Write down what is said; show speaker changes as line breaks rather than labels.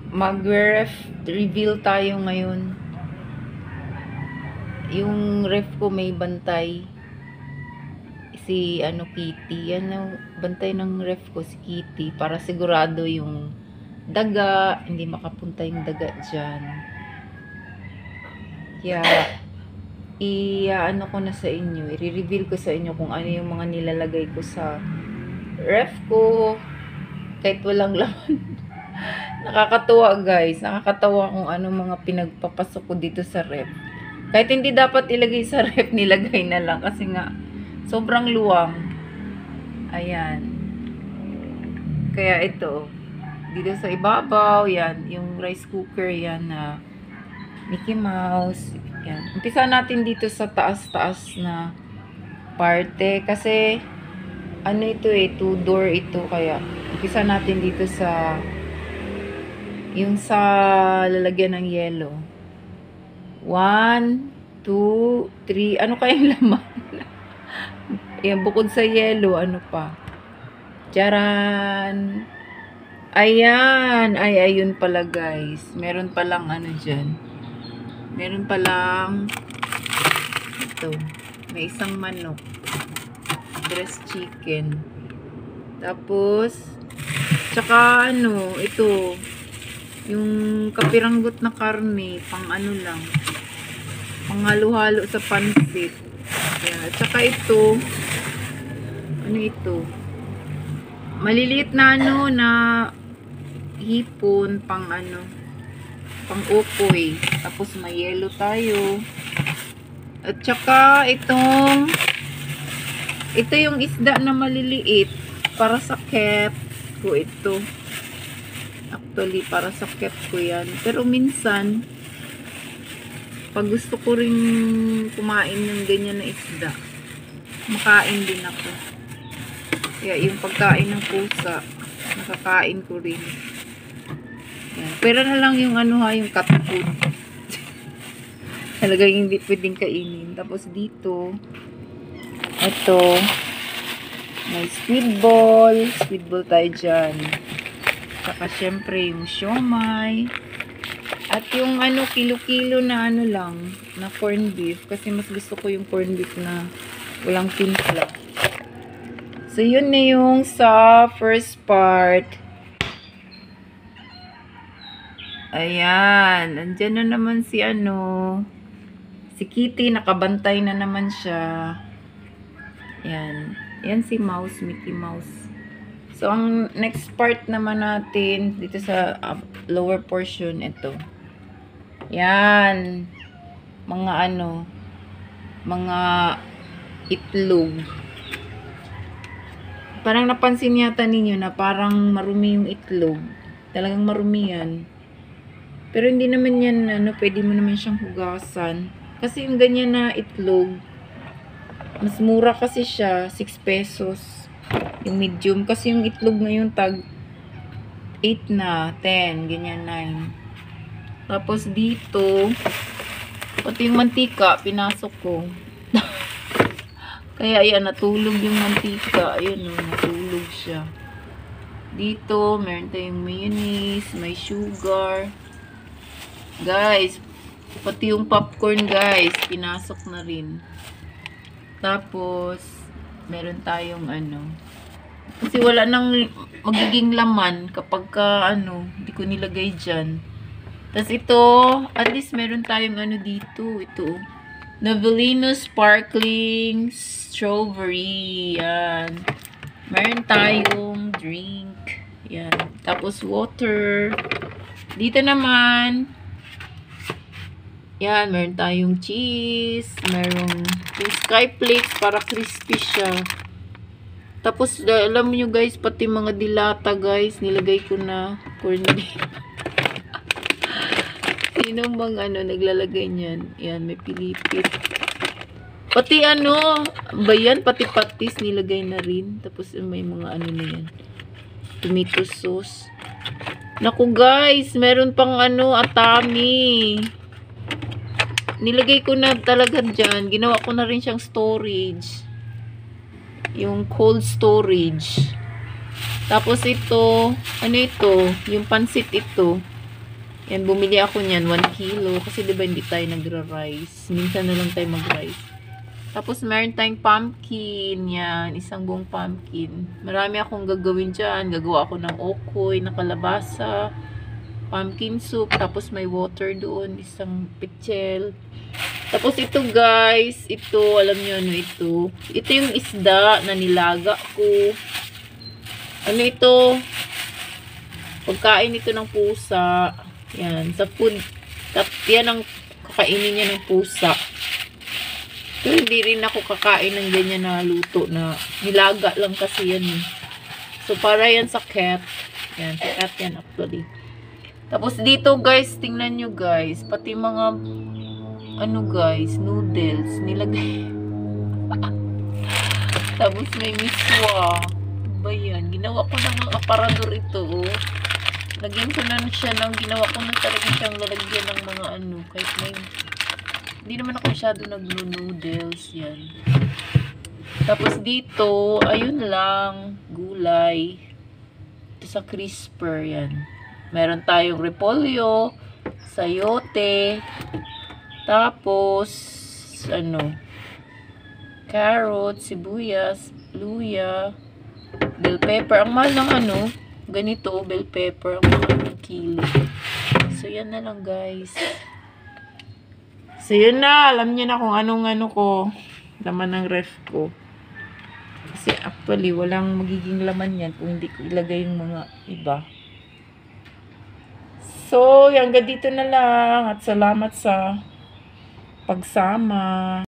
Mag-ref reveal tayo ngayon. Yung ref ko may bantay. Si Kitty. Bantay ng ref ko si Kitty para sigurado yung daga, hindi makapunta yung daga dyan. Kaya ko na sa inyo, i-reveal ko sa inyo kung ano yung mga nilalagay ko sa ref ko kahit walang laman. Nakakatuwa guys, nakakatawa kung ano mga pinagpapasok ko dito sa ref. Kahit hindi dapat ilagay sa ref, nilagay na lang kasi nga sobrang luwang. Ayan. Kaya ito, dito sa ibabaw, yan, yung rice cooker, yan na Mickey Mouse. Yan. Umpisa natin dito sa taas-taas na parte kasi ito 2-door ito, kaya umpisa natin dito sa yung sa lalagyan ng yellow. 1, 2, 3. Ano kayang laman? Ayan, bukod sa yellow, ano pa? Charan! Ayan! Ayun pala guys. Meron palang dyan. Meron palang ito. May isang manok. Breast chicken. Tapos, tsaka ito. Yung kapiranggot na karne. Pang lang. Pang halo-halo sa pansit. Ayan. Tsaka ito. Ito? Maliliit na na hipon pang pang ukoy. Tapos may yellow tayo. At saka ito yung isda na maliliit para sa cat ko ito. Actually para sa cat ko yan. Pero minsan pag gusto ko ring kumain ng ganyan na isda, makain din ako. Kaya yung pagkain ng pusa, nakakain ko rin. Yan. Pero na lang yung yung cat food. Talagang hindi pwedeng kainin. Tapos dito, ito, may squid ball. Squid ball tayo dyan. Saka syempre yung siomay. At yung kilo-kilo na lang, na corned beef. Kasi mas gusto ko yung corned beef na walang timpla. So, yun na yung sa first part. Ayan. Andyan na naman si si Kitty. Nakabantay na naman siya. Ayan. Ayan si Mouse, Mickey Mouse. So, ang next part naman natin, dito sa lower portion, ito. Yan. Mga mga itlog. Parang napansin yata ninyo na parang marumi yung itlog. Talagang marumi yan. Pero hindi naman yan, pwede mo naman siyang hugasan. Kasi yung ganyan na itlog, mas mura kasi siya, 6 pesos. Yung medium. Kasi yung itlog ngayon tag 8 na, 10, ganyan 9. Tapos dito, pati yung mantika, pinasok ko. Kaya ayan, natulog yung mantika. Ayan natulog siya. Dito, meron tayong mayonnaise, may sugar. Guys, pati yung popcorn guys, pinasok na rin. Tapos, meron tayong kasi wala nang magiging laman kapag hindi ko nilagay dyan. Tapos ito, at least meron tayong dito. Ito, Novelino Sparkling Strawberry. Yan. Meron tayong drink. Yan. Tapos water. Dito naman, yan, meron tayong cheese. Meron yung skyflakes para crispy siya. Tapos, alam nyo guys, pati mga dilata guys, nilagay ko na corned beef. Sinong bang naglalagay niyan? Yan, may pilipit. Pati ba yan? Pati patis nilagay na rin. Tapos may mga na yan. Tomato sauce. Naku guys, meron pang atami. Nilagay ko na talaga dyan. Ginawa ko na rin siyang storage. Yung cold storage. Tapos ito, ito? Yung pansit ito. Yan, bumili ako niyan, 1 kilo. Kasi diba hindi tayo nagra-rice. Minsan na lang tayo mag-rice. Tapos meron tayong pumpkin. Yan, isang buong pumpkin. Marami akong gagawin dyan. Gagawa ako ng okoy, na kalabasa, pumpkin soup. Tapos may water doon, isang pichel. Tapos ito guys, ito, alam nyo ano ito? Ito yung isda na nilaga ko. Ano ito? Pagkain ito ng pusa. Yan, sa food. Yan ang kakainin niya ng pusa. Pero hindi rin ako kakain ng ganyan na luto na nilaga lang kasi yan. So, para yan sa cat. Yan, sa cat yan actually. Tapos dito guys, tingnan nyo guys. Pati mga, ano guys, noodles. Nilagay. Tapos may miswa. Ba yan? Ginawa ko ng mga aparador ito, oh. Lagyan ko na siya ng, ginawa ko na talaga siyang lalagyan ng mga ano, kahit may, hindi naman ako masyado nagno-noodles, yan. Tapos dito, ayun lang, gulay. Ito sa crisper, yan. Meron tayong repolyo, sayote, tapos, ano, carrot, sibuyas, luya, bell pepper. Ang mahal ng ano, ganito, bell pepper, ang mahal ng kilo. So, yan na lang, guys. So, yun na. Alam niyo na kung anong ano ko. Laman ng ref ko. Kasi, actually, walang magiging laman yan kung hindi ko ilagay yung mga iba. So, hanggang dito na lang. At salamat sa pagsama.